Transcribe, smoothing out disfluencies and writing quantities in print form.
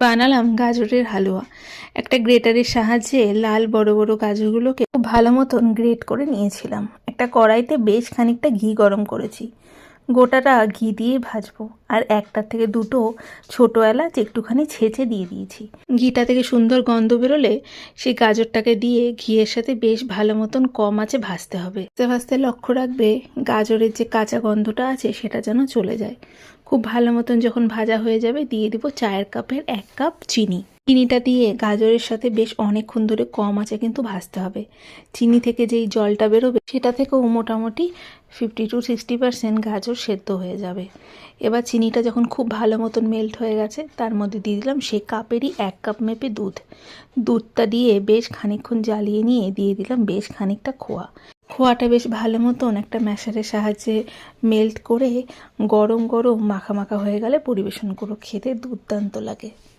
বানালাম গাজরের হালুয়া। একটা গ্রেটারের সাহায্যে লাল বড় বড় গাজরগুলোকে খুব ভালো মতন গ্রেট করে নিয়েছিলাম। একটা কড়াইতে বেশ খানিকটা ঘি গরম করেছি, গোটাটা ঘি দিয়েই ভাজবো। আর একটা থেকে দুটো ছোটো এলাচ একটুখানি ছেঁচে দিয়ে দিয়েছি। ঘিটা থেকে সুন্দর গন্ধ বেরোলে সেই গাজরটাকে দিয়ে ঘিয়ের সাথে বেশ ভালো মতন কম আঁচে ভাজতে হবে। ভাজতে ভাজতে লক্ষ্য রাখবে গাজরের যে কাঁচা গন্ধটা আছে সেটা যেন চলে যায়। খুব ভালো মতন যখন ভাজা হয়ে যাবে দিয়ে দিব চায়ের কাপের 1 কাপ চিনি। চিনিটা দিয়ে গাজরের সাথে বেশ অনেকক্ষণ ধরে কম আঁচে কিন্তু ভাজতে হবে। চিনি থেকে যেই জলটা বেরোবে সেটা থেকেও মোটামুটি 50 to 60% গাজর সেদ্ধ হয়ে যাবে। এবার চিনিটা যখন খুব ভালো মতন মেল্ট হয়ে গেছে তার মধ্যে দিয়ে দিলাম সেই কাপেরই 1 কাপ মেপে দুধ। দুধটা দিয়ে বেশ খানিকক্ষণ জ্বালিয়ে নিয়ে দিয়ে দিলাম বেশ খানিকটা খোয়া। খোয়াটা বেশ ভালো মতন একটা ম্যাশারের সাহায্যে মেল্ট করে গরম গরম মাখা মাখা হয়ে গেলে পরিবেশন করো, খেতে দুর্দান্ত লাগে।